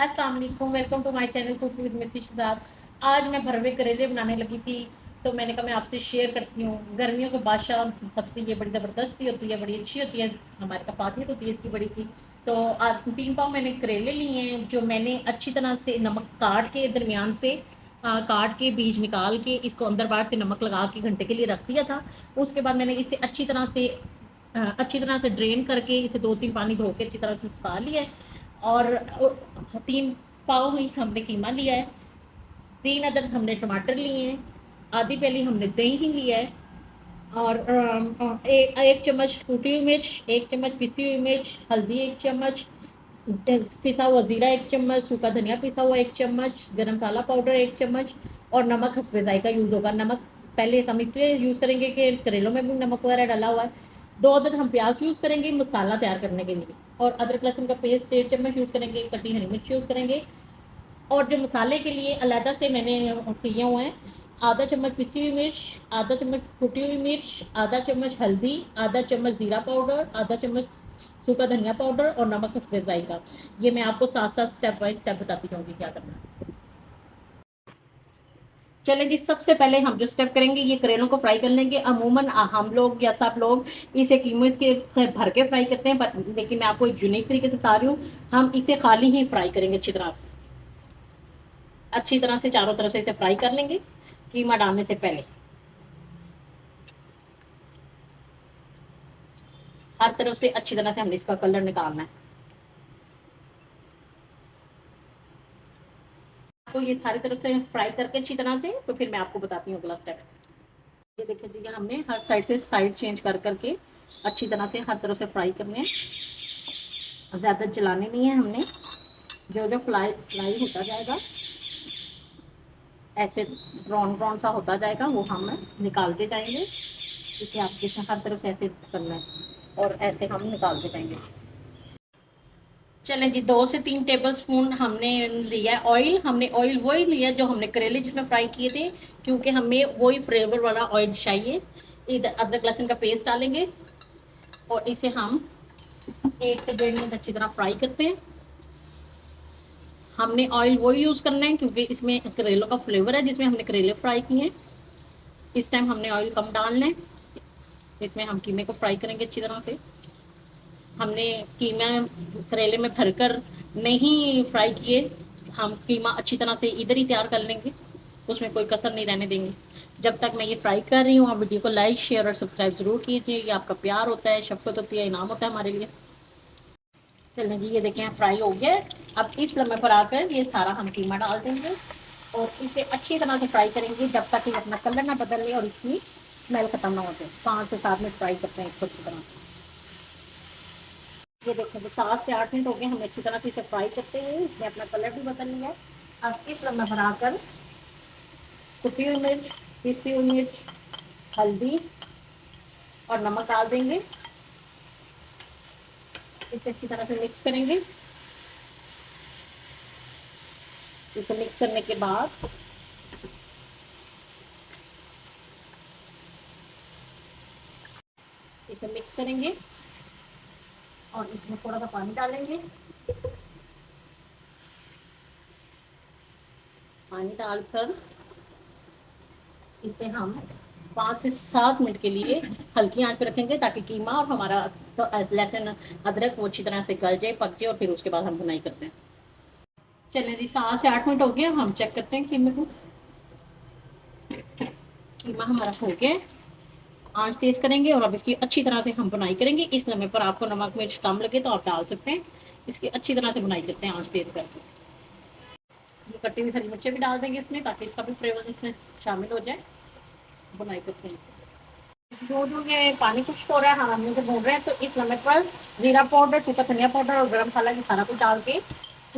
अस्सलाम वालेकुम, welcome to my channel cook with Mrs Shahzad. आज मैं भरवे करेले बनाने लगी थी, तो मैंने कहा मैं आपसे शेयर करती हूँ। गर्मियों के बादशाह सब्ज़ी ये बड़ी ज़बरदस्त सी होती है, बड़ी अच्छी होती है, हमारे कफ़ातियत होती है इसकी बड़ी सी। तो आज 3 पाव मैंने करेले लिए हैं, जो मैंने अच्छी तरह से नमक काट के दरमियान से काट के बीज निकाल के इसको अंदर बाहर से नमक लगा के घंटे के लिए रख दिया था। उसके बाद मैंने इसे अच्छी तरह से ड्रेन करके इसे 2-3 पानी धो के अच्छी तरह से सुखा लिया है। और 3 पाव ही हमने कीमा लिया है, 3 अदद हमने टमाटर लिए हैं, आधी प्याली हमने दही ही लिया है, और 1 चम्मच कुटी हुई मिर्च, 1 चम्मच पिसी हुई मिर्च, हल्दी 1 चम्मच, पिसा हुआ ज़ीरा 1 चम्मच, सूखा धनिया पिसा हुआ 1 चम्मच, गरम मसाला पाउडर 1 चम्मच और नमक हस्बे ज़ायका यूज़ होगा। नमक पहले हम इसलिए यूज़ करेंगे कि करेलों में भी नमक वगैरह डाला हुआ है। 2 अदद हम प्याज यूज़ करेंगे मसाला तैयार करने के लिए, और अदरक लहसुन का पेस्ट 1 चम्मच यूज़ करेंगे, कटी हरी मिर्च यूज़ करेंगे। और जो मसाले के लिए अलहदा से मैंने किए हुए हैं, आधा चम्मच पिसी हुई मिर्च, आधा चम्मच कुटी हुई मिर्च, आधा चम्मच हल्दी, आधा चम्मच ज़ीरा पाउडर, आधा चम्मच सूखा धनिया पाउडर और नमक हस्बे ज़ायका। ये मैं आपको साथ-साथ स्टेप बाय स्टेप बताती जाऊँगी क्या करना है। चलें जी, सबसे पहले हम जो स्टेप करेंगे ये करेलों को फ्राई कर लेंगे। अमूमन हम लोग या सब लोग इसे कीमे के भर के फ्राई करते हैं, लेकिन मैं आपको एक यूनिक तरीके से बता रही हूँ। हम इसे खाली ही फ्राई करेंगे अच्छी तरह से चारों तरफ से इसे फ्राई कर लेंगे कीमा डालने से पहले। हर तरफ से अच्छी तरह से हमने इसका कलर निकालना है। तो ये सारी तरफ से फ्राई करके अच्छी तरह से, तो फिर मैं आपको बताती हूँ अगला स्टेप। ये देखिए जी, हमने हर साइड से साइड चेंज कर करके अच्छी तरह से हर तरफ से फ्राई करने हैं। ज़्यादा जलाने नहीं है हमने। जो जो फ्राई फ्राई होता जाएगा, ऐसे ब्राउन ब्राउन सा होता जाएगा, वो हम निकालते जाएंगे। इसे आप जैसे हर तरफ से ऐसे करना है और ऐसे हम निकालते जाएंगे। चलें जी, 2 से 3 टेबल स्पून हमने लिया है ऑयल। हमने ऑयल वही लिया जो हमने करेले जिसमें फ्राई किए थे, क्योंकि हमें वही फ्लेवर वाला ऑयल चाहिए। इधर अदरक लहसुन का पेस्ट डालेंगे और इसे हम 1 से 1.5 मिनट अच्छी तरह फ्राई करते हैं। हमने ऑयल वही यूज़ करना है क्योंकि इसमें करेलों का फ्लेवर है जिसमें हमने करेले फ्राई किए हैं। इस टाइम हमने ऑयल कम डालना है। इसमें हम कीमे को फ्राई करेंगे अच्छी तरह से। हमने कीमा करेले में भरकर नहीं फ्राई किए, हम कीमा अच्छी तरह से इधर ही तैयार कर लेंगे, उसमें कोई कसर नहीं रहने देंगे। जब तक मैं ये फ्राई कर रही हूँ, आप वीडियो को लाइक शेयर और सब्सक्राइब ज़रूर कीजिए। ये आपका प्यार होता है, शफ़क़त होती है, इनाम होता है हमारे लिए। चलें जी, ये देखें फ्राई हो गया है। अब इस लम्हे पर आकर ये सारा हम कीमा डाल देंगे और इसे अच्छी तरह से फ्राई करेंगे जब तक ये अपना कलर ना बदल ले और इसकी स्मेल ख़त्म ना हो जाए। 5 से 7 मिनट फ्राई करते हैं इसको अच्छी तरह से। ये देखें 7 से 8 मिनट हो गए हमें अच्छी तरह से इसे फ्राई करते हुए। इसने अपना कलर भी बदल लिया है। अब इस लम्हे पर आकर कुटी हुई मिर्च, पिसी हुई मिर्च, हल्दी और नमक डाल देंगे। इसे अच्छी तरह से मिक्स करेंगे। इसे मिक्स करने के बाद इसे मिक्स करेंगे और इसमें थोड़ा सा पानी डालेंगे। पानी डालकर इसे हम 5 से 7 मिनट के लिए हल्की आंच पर रखेंगे ताकि कीमा और हमारा तो लहसुन अदरक वो अच्छी तरह से गल जाए, पक जाए, और फिर उसके बाद हम भुनाई करते हैं। चलिए जी, 7 से 8 मिनट हो गए, हम चेक करते हैं कीमे को। कीमा हमारा हो गया है। आंच तेज करेंगे और अब इसकी अच्छी तरह से हम बुनाई करेंगे। इस लम्हे पर आपको नमक मिर्च कम लगे तो आप डाल सकते हैं। इसकी अच्छी तरह से बुनाई करते हैं आंच तेज करके। ये कटी हुई हरी मिर्चें भी डाल देंगे इसमें ताकि इसका भी फ्लेवर इसमें शामिल हो जाए। बुनाई करते हैं। जो जो ये पानी कुछ हो रहा है, हम हमने से भून रहे हैं, तो इस लम्हे पर जीरा पाउडर, सूखा धनिया पाउडर और गरम मसाला ये सारा कुछ डाल के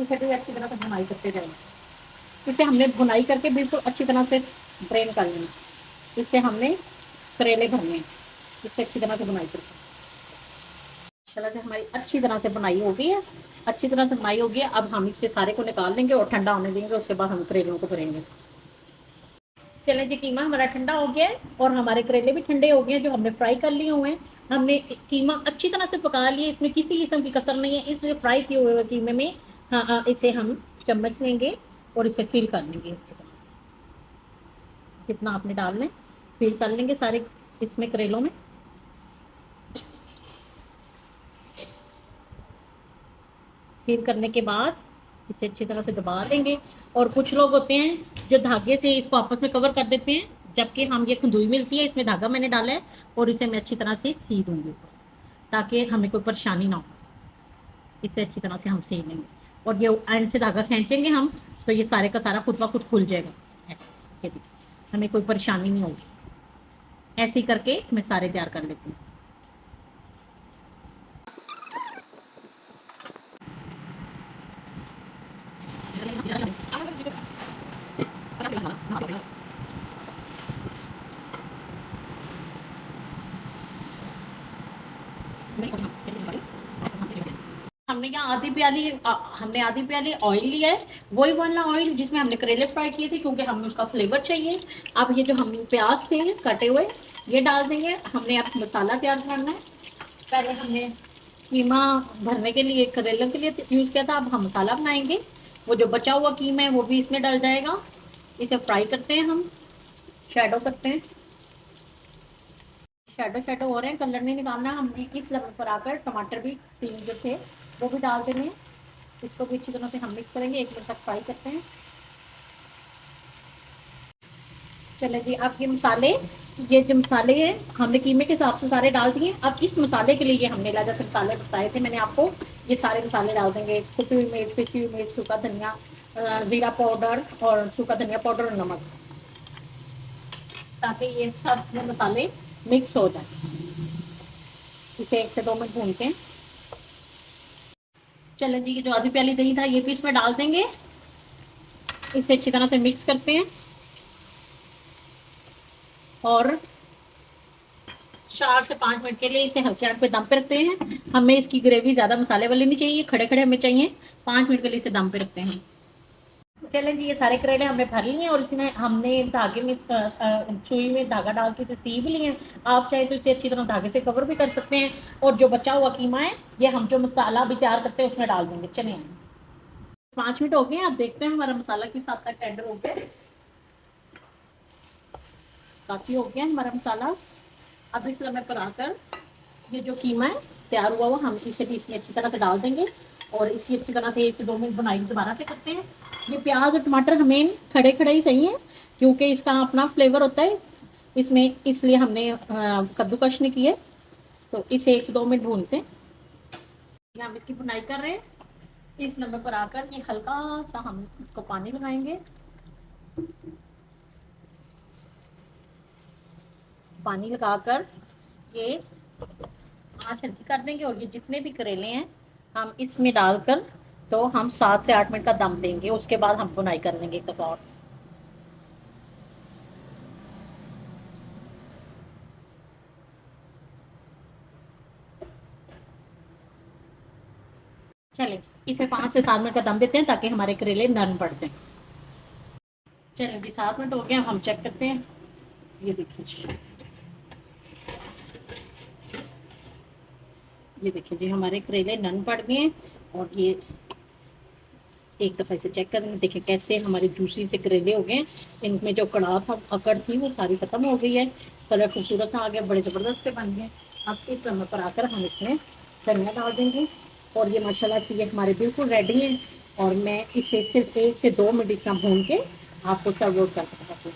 इसे भी अच्छी तरह से बुनाई करते जाएंगे। इसे हमने भुनाई करके बिल्कुल अच्छी तरह से ड्रेन कर लेना। इससे हमने करेले भरने हैं। इससे अच्छी तरह से बुनाई करके चला जाए। हमारी अच्छी तरह से बुनाई हो गई है। अच्छी तरह से बुनाई हो गई है। अब हम इससे सारे को निकाल लेंगे और ठंडा होने देंगे। उसके बाद हम करेलों को भरेंगे। चलें जी, कीमा हमारा ठंडा हो गया है और हमारे करेले भी ठंडे हो गए हैं जो हमने फ्राई कर लिए हुए हैं। हमने कीमा अच्छी तरह से पका लिया, इसमें किसी किस्म की कसर नहीं है, इसलिए फ्राई किए हुए कीमे में हाँ इसे हम चम्मच लेंगे और इसे फिल कर लेंगे अच्छी तरह से। जितना आपने डालना है फिल कर लेंगे सारे इसमें करेलों में। फिल करने के बाद इसे अच्छी तरह से दबा लेंगे। और कुछ लोग होते हैं जो धागे से इसको आपस में कवर कर देते हैं, जबकि हम ये खंदुई मिलती है, इसमें धागा मैंने डाला है और इसे मैं अच्छी तरह से सी दूंगी ऊपर से, ताकि हमें कोई परेशानी ना हो। इसे अच्छी तरह से हम सी लेंगे और ये एंड से धागा खींचेंगे हम, तो ये सारे का सारा खुद ब खुद खुल जाएगा। ऐसे ये देखिए, हमें कोई परेशानी नहीं होगी। ऐसे ही करके मैं सारे तैयार कर लेती हूँ। हमने आधी प्याली ऑयल लिया है, वही वाला ऑयल जिसमें हमने करेले फ्राई किए थे, क्योंकि हमें उसका फ्लेवर चाहिए। अब ये जो हम प्याज थे कटे हुए ये डाल देंगे। हमने अब मसाला तैयार करना है। पहले हमने कीमा भरने के लिए करेलों के लिए यूज़ किया था, अब हम मसाला बनाएंगे। वो जो बचा हुआ कीमा है वो भी इसमें डल जाएगा। इसे फ्राई करते हैं हम, शैडो करते हैं। शैडो शैडो हो रहे हैं, कलर नहीं निकालना। हमने इस लेवल पर आकर टमाटर भी 3 जो थे वो भी डाल देने हैं। इसको भी अच्छी तरह से हम मिक्स करेंगे, 1 मिनट तक फ्राई करते हैं। चले जी, अब ये जो मसाले हैं हमने कीमे के हिसाब से सारे डाल दिए। अब इस मसाले के लिए ये हमने जैसे मसाले बताए थे मैंने आपको, ये सारे मसाले डाल देंगे। कुटी हुई मिर्च, पिसी हुई मिर्च, सूखा धनिया, जीरा पाउडर और सूखा धनिया पाउडर और नमक, ताकि ये सब मसाले मिक्स हो जाए। इसे 1 से 2 मिनट भूनते हैं। चलो जी, ये जो आधी प्याली दही था ये भी इसमें डाल देंगे। इसे अच्छी तरह से मिक्स करते हैं और 4 से 5 मिनट के लिए इसे हल्के आंच पे दम पे रखते हैं। हमें इसकी ग्रेवी ज़्यादा मसाले वाली नहीं चाहिए, खड़े खड़े हमें चाहिए। 5 मिनट के लिए इसे दम पे रखते हैं। चलें जी, ये सारे करेले हमने भर लिए हैं और इसमें हमने धागे में सुई में धागा डाल के इसे सी भी लिए हैं। आप चाहे तो इसे अच्छी तरह धागे से कवर भी कर सकते हैं। और जो बचा हुआ कीमा है ये हम जो मसाला भी तैयार करते हैं उसमें डाल देंगे। चलें, 5 मिनट हो गए, आप देखते हैं हमारा मसाला किस हद तक टेंडर हो गया। काफ़ी हो गया हमारा मसाला। अब इस समय पर आकर ये जो कीमा है तैयार हुआ हुआ, हम इसे भी इसमें अच्छी तरह से डाल देंगे और इसकी अच्छी तरह से 1 से 2 मिनट बुनाई दोबारा से करते हैं। ये प्याज और टमाटर हमें खड़े खड़े ही चाहिए, क्योंकि इसका अपना फ्लेवर होता है इसमें, इसलिए हमने कद्दूकश नहीं किए। तो इसे 1 से 2 मिनट भूनते हैं। हम इसकी बुनाई कर रहे हैं। इस नंबर पर आकर ये हल्का सा हम इसको पानी लगाएंगे। पानी लगाकर ये आँच हल्की कर देंगे और ये जितने भी करेले हैं हम इसमें डालकर तो हम 7 से 8 मिनट का दम देंगे। उसके बाद हम बुनाई कर देंगे एक दफ़ा और। चलें, इसे 5 से 7 मिनट का दम देते हैं ताकि हमारे करेले नरम पड़ जाएं। चलें जी, 7 मिनट हो गए, हम चेक करते हैं। ये देखिए जी, ये देखिए जी, हमारे करेले नरम पड़ गए हैं। और ये एक दफ़ा इसे चेक करेंगे, देखिए कैसे हमारे जूसी से करेले हो गए। इनमें जो कड़ाह था, अकड़ थी, वो सारी ख़त्म हो गई है। कलर खूबसूरत सा आ गया, बड़े ज़बरदस्त से बन गए। अब इस लम्हे पर आकर हम इसमें धनिया डाल देंगे और ये माशाल्लाह से ये हमारे बिल्कुल रेडी हैं। और मैं इसे सिर्फ 1 से 2 मिनट इतना भून के आपको सर्व कर सकती हूँ।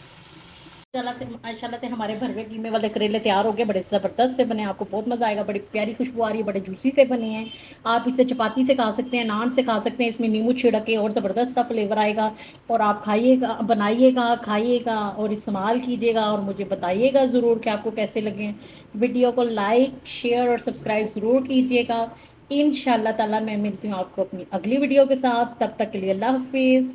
माशाल्लाह से हमारे भरवे कीमे वाले करेले तैयार हो गए, बड़े ज़बरदस्त से बने। आपको बहुत मज़ा आएगा, बड़ी प्यारी खुशबू आ रही है, बड़े जूसी से बने हैं। आप इसे चपाती से खा सकते हैं, नान से खा सकते हैं। इसमें नींबू छिड़क के और ज़बरदस्त सा फ्लेवर आएगा। और आप खाइएगा, बनाइएगा, खाइएगा और इस्तेमाल कीजिएगा और मुझे बताइएगा ज़रूर कि आपको कैसे लगे। वीडियो को लाइक, शेयर और सब्सक्राइब ज़रूर कीजिएगा। इंशाअल्लाह ताला मैं मिलती हूँ आपको अपनी अगली वीडियो के साथ। तब तक के लिए अल्लाह हाफिज़।